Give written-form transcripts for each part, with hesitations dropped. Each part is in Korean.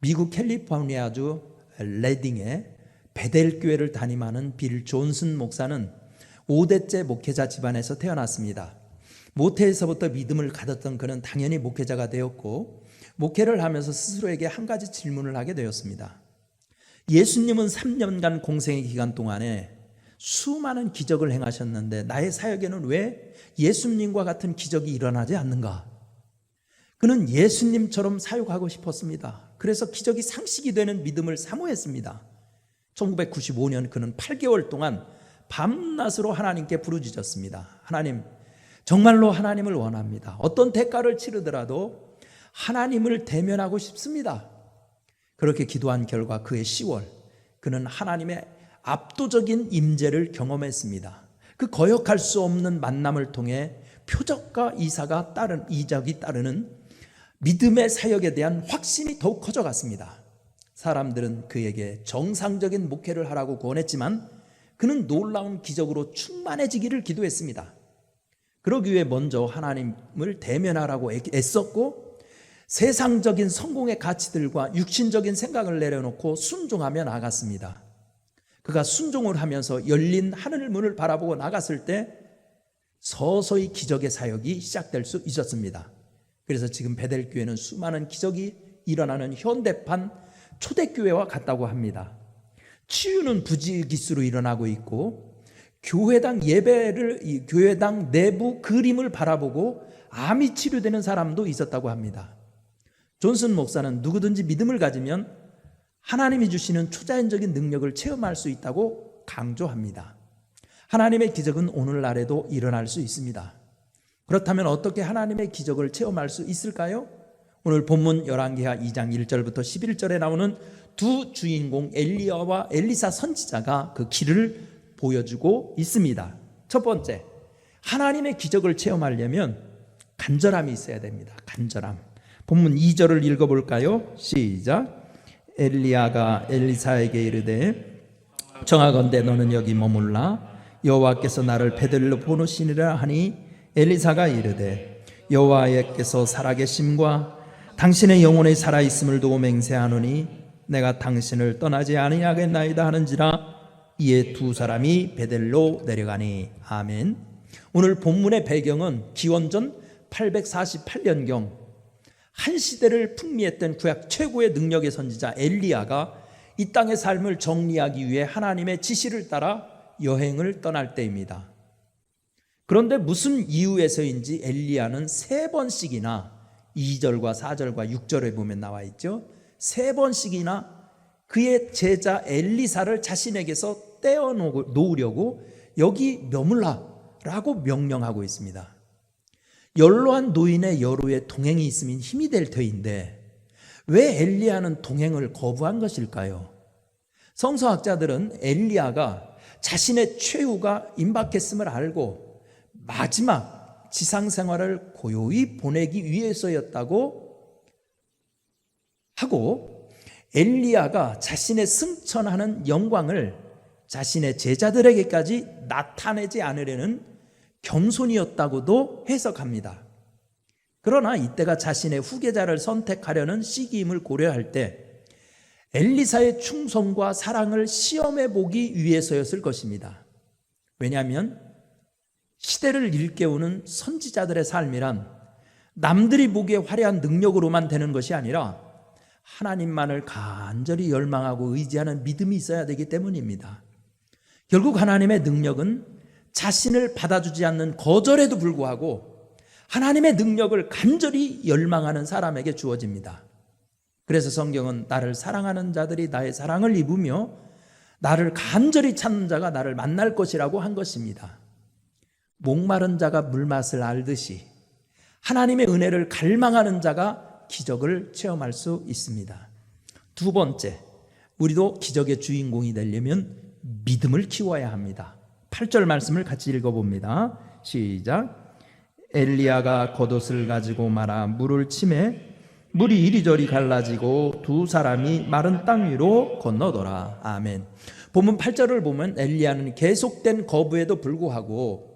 미국 캘리포니아주 레딩의 베델 교회를 담임하는 빌 존슨 목사는 5대째 목회자 집안에서 태어났습니다. 모태에서부터 믿음을 가졌던 그는 당연히 목회자가 되었고, 목회를 하면서 스스로에게 한 가지 질문을 하게 되었습니다. 예수님은 3년간 공생의 기간 동안에 수많은 기적을 행하셨는데 나의 사역에는 왜 예수님과 같은 기적이 일어나지 않는가? 그는 예수님처럼 사역하고 싶었습니다. 그래서 기적이 상식이 되는 믿음을 사모했습니다. 1995년 그는 8개월 동안 밤낮으로 하나님께 부르짖었습니다. 하나님, 정말로 하나님을 원합니다. 어떤 대가를 치르더라도 하나님을 대면하고 싶습니다. 그렇게 기도한 결과 그해 10월 그는 하나님의 압도적인 임재를 경험했습니다. 그 거역할 수 없는 만남을 통해 표적과 이적이 따르는 믿음의 사역에 대한 확신이 더욱 커져갔습니다. 사람들은 그에게 정상적인 목회를 하라고 권했지만 그는 놀라운 기적으로 충만해지기를 기도했습니다. 그러기 위해 먼저 하나님을 대면하라고 애썼고, 세상적인 성공의 가치들과 육신적인 생각을 내려놓고 순종하며 나갔습니다. 그가 순종을 하면서 열린 하늘 문을 바라보고 나갔을 때 서서히 기적의 사역이 시작될 수 있었습니다. 그래서 지금 베델교회는 수많은 기적이 일어나는 현대판 초대교회와 같다고 합니다. 치유는 부지기수로 일어나고 있고, 교회당 내부 그림을 바라보고 암이 치료되는 사람도 있었다고 합니다. 존슨 목사는 누구든지 믿음을 가지면 하나님이 주시는 초자연적인 능력을 체험할 수 있다고 강조합니다. 하나님의 기적은 오늘날에도 일어날 수 있습니다. 그렇다면 어떻게 하나님의 기적을 체험할 수 있을까요? 오늘 본문 열왕기하 2장 1절부터 11절에 나오는 두 주인공 엘리야와 엘리사 선지자가 그 길을 보여주고 있습니다. 첫 번째, 하나님의 기적을 체험하려면 간절함이 있어야 됩니다. 간절함. 본문 2절을 읽어볼까요? 시작. 엘리야가 엘리사에게 이르되 정하건대 너는 여기 머물라. 여호와께서 나를 베들로 보내시니라 하니 엘리사가 이르되 여호와께서 살아계심과 당신의 영혼이 살아있음을 두고 맹세하노니 내가 당신을 떠나지 아니하겠나이다 하는지라. 이에 두 사람이 베델로 내려가니. 아멘. 오늘 본문의 배경은 기원전 848년경 한 시대를 풍미했던 구약 최고의 능력의 선지자 엘리야가 이 땅의 삶을 정리하기 위해 하나님의 지시를 따라 여행을 떠날 때입니다. 그런데 무슨 이유에서인지 엘리야는 3번씩이나 2절과 4절과 6절에 보면 나와 있죠. 3번씩이나 그의 제자 엘리사를 자신에게서 떼어놓으려고 여기 머물라라고 명령하고 있습니다. 연로한 노인의 여로의 동행이 있으면 힘이 될 터인데 왜 엘리야는 동행을 거부한 것일까요? 성서학자들은 엘리야가 자신의 최후가 임박했음을 알고 마지막 지상생활을 고요히 보내기 위해서였다고 하고, 엘리야가 자신의 승천하는 영광을 자신의 제자들에게까지 나타내지 않으려는 겸손이었다고도 해석합니다. 그러나 이때가 자신의 후계자를 선택하려는 시기임을 고려할 때 엘리사의 충성과 사랑을 시험해 보기 위해서였을 것입니다. 왜냐하면 시대를 일깨우는 선지자들의 삶이란 남들이 보기에 화려한 능력으로만 되는 것이 아니라 하나님만을 간절히 열망하고 의지하는 믿음이 있어야 되기 때문입니다. 결국 하나님의 능력은 자신을 받아주지 않는 거절에도 불구하고 하나님의 능력을 간절히 열망하는 사람에게 주어집니다. 그래서 성경은 나를 사랑하는 자들이 나의 사랑을 입으며 나를 간절히 찾는 자가 나를 만날 것이라고 한 것입니다. 목마른 자가 물맛을 알듯이 하나님의 은혜를 갈망하는 자가 기적을 체험할 수 있습니다. 두 번째, 우리도 기적의 주인공이 되려면 믿음을 키워야 합니다. 8절 말씀을 같이 읽어봅니다. 시작. 엘리야가 겉옷을 가지고 말아 물을 치매 물이 이리저리 갈라지고 두 사람이 마른 땅 위로 건너더라. 아멘. 본문 8절을 보면 엘리야는 계속된 거부에도 불구하고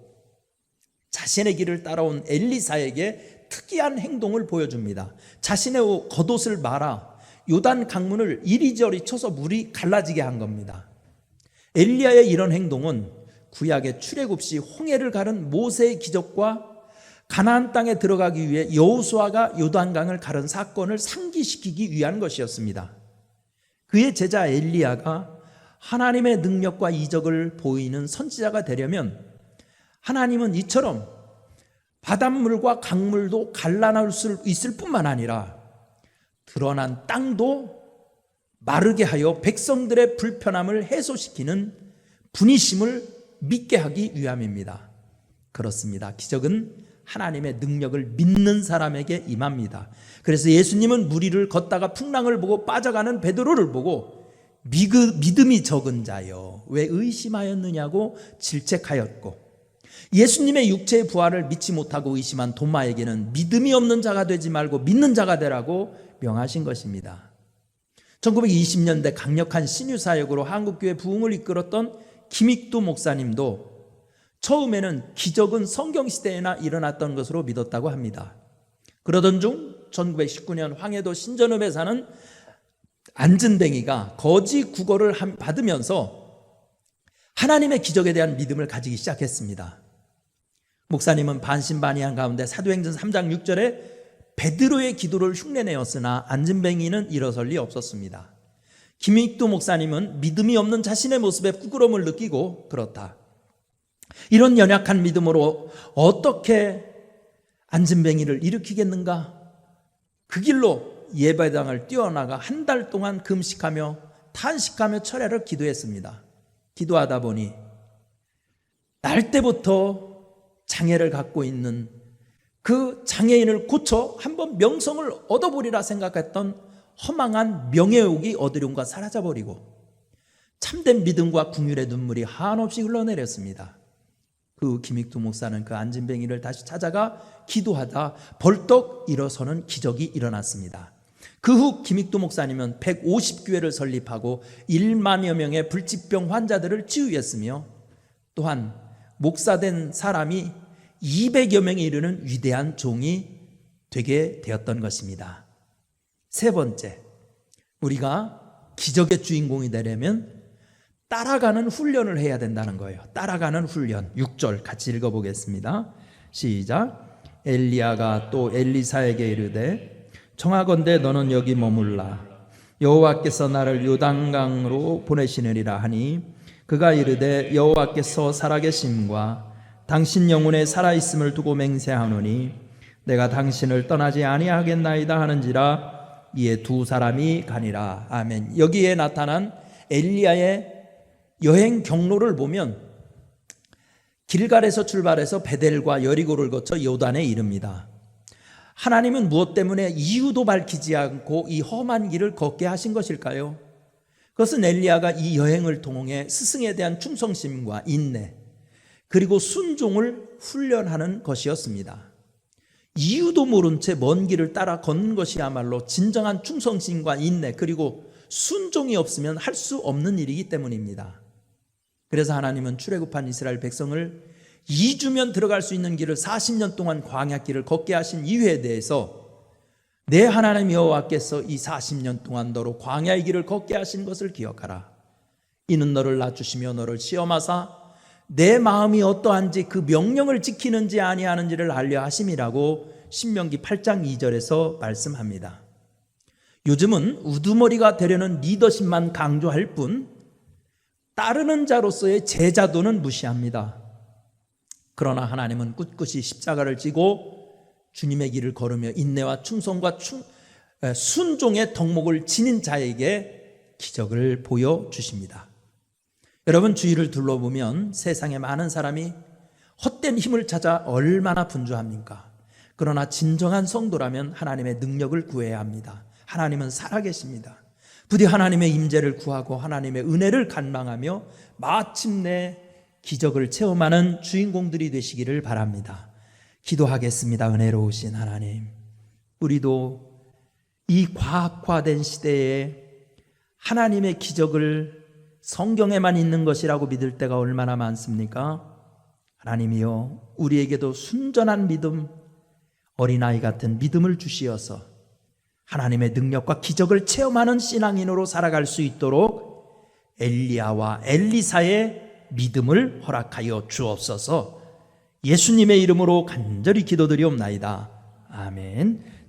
자신의 길을 따라온 엘리사에게 특이한 행동을 보여줍니다. 자신의 겉옷을 말아 요단 강문을 이리저리 쳐서 물이 갈라지게 한 겁니다. 엘리야의 이런 행동은 구약의 출애굽 시 홍해를 가른 모세의 기적과 가나안 땅에 들어가기 위해 여호수아가 요단강을 가른 사건을 상기시키기 위한 것이었습니다. 그의 제자 엘리야가 하나님의 능력과 이적을 보이는 선지자가 되려면 하나님은 이처럼 바닷물과 강물도 갈라놓을 수 있을 뿐만 아니라 드러난 땅도 마르게 하여 백성들의 불편함을 해소시키는 분이심을 믿게 하기 위함입니다. 그렇습니다. 기적은 하나님의 능력을 믿는 사람에게 임합니다. 그래서 예수님은 무리를 걷다가 풍랑을 보고 빠져가는 베드로를 보고 믿음이 적은 자여 왜 의심하였느냐고 질책하였고, 예수님의 육체의 부활을 믿지 못하고 의심한 도마에게는 믿음이 없는 자가 되지 말고 믿는 자가 되라고 명하신 것입니다. 1920년대 강력한 신유사역으로 한국교회 부흥을 이끌었던 김익두 목사님도 처음에는 기적은 성경시대에나 일어났던 것으로 믿었다고 합니다. 그러던 중 1919년 황해도 신전읍에 사는 안진뱅이가 거지 구걸을 받으면서 하나님의 기적에 대한 믿음을 가지기 시작했습니다. 목사님은 반신반의한 가운데 사도행전 3장 6절에 베드로의 기도를 흉내내었으나 안진뱅이는 일어설 리 없었습니다. 김익두 목사님은 믿음이 없는 자신의 모습에 부끄러움을 느끼고 그렇다. 이런 연약한 믿음으로 어떻게 안진뱅이를 일으키겠는가? 그 길로 예배당을 뛰어나가 한 달 동안 금식하며 탄식하며 철야를 기도했습니다. 기도하다 보니 날 때부터 장애를 갖고 있는 그 장애인을 고쳐 한번 명성을 얻어보리라 생각했던 허망한 명예욕이 어디론가 사라져버리고 참된 믿음과 긍휼의 눈물이 한없이 흘러내렸습니다. 그 김익두 목사는 그 안진뱅이를 다시 찾아가 기도하다 벌떡 일어서는 기적이 일어났습니다. 그 후 김익두 목사님은 150교회를 설립하고 1만여 명의 불치병 환자들을 치유했으며 또한 목사된 사람이 200여 명에 이르는 위대한 종이 되게 되었던 것입니다. 세 번째, 우리가 기적의 주인공이 되려면 따라가는 훈련을 해야 된다는 거예요. 따라가는 훈련. 6절 같이 읽어보겠습니다. 시작. 엘리야가 또 엘리사에게 이르되 청하건대 너는 여기 머물라. 여호와께서 나를 요단강으로 보내시느니라 하니 그가 이르되 여호와께서 살아계심과 당신 영혼에 살아있음을 두고 맹세하노니 내가 당신을 떠나지 아니하겠나이다 하는지라. 이에 두 사람이 가니라. 아멘. 여기에 나타난 엘리야의 여행 경로를 보면 길갈에서 출발해서 베델과 여리고를 거쳐 요단에 이릅니다. 하나님은 무엇 때문에 이유도 밝히지 않고 이 험한 길을 걷게 하신 것일까요? 그것은 엘리야가 이 여행을 통해 스승에 대한 충성심과 인내 그리고 순종을 훈련하는 것이었습니다. 이유도 모른 채 먼 길을 따라 걷는 것이야말로 진정한 충성심과 인내 그리고 순종이 없으면 할 수 없는 일이기 때문입니다. 그래서 하나님은 출애굽한 이스라엘 백성을 2주면 들어갈 수 있는 길을 40년 동안 광야길을 걷게 하신 이유에 대해서 내 하나님 여호와께서 이 40년 동안 너로 광야의 길을 걷게 하신 것을 기억하라. 이는 너를 낮추시며 너를 시험하사 내 마음이 어떠한지 그 명령을 지키는지 아니하는지를 알려 하심이라고 신명기 8장 2절에서 말씀합니다. 요즘은 우두머리가 되려는 리더십만 강조할 뿐 따르는 자로서의 제자도는 무시합니다. 그러나 하나님은 꿋꿋이 십자가를 지고 주님의 길을 걸으며 인내와 충성과 순종의 덕목을 지닌 자에게 기적을 보여주십니다. 여러분 주위를 둘러보면 세상에 많은 사람이 헛된 힘을 찾아 얼마나 분주합니까? 그러나 진정한 성도라면 하나님의 능력을 구해야 합니다. 하나님은 살아계십니다. 부디 하나님의 임재를 구하고 하나님의 은혜를 갈망하며 마침내 기적을 체험하는 주인공들이 되시기를 바랍니다. 기도하겠습니다. 은혜로우신 하나님, 우리도 이 과학화된 시대에 하나님의 기적을 성경에만 있는 것이라고 믿을 때가 얼마나 많습니까? 하나님이여, 우리에게도 순전한 믿음, 어린아이 같은 믿음을 주시어서 하나님의 능력과 기적을 체험하는 신앙인으로 살아갈 수 있도록 엘리야와 엘리사의 믿음을 허락하여 주옵소서. 예수님의 이름으로 간절히 기도드리옵나이다. 아멘.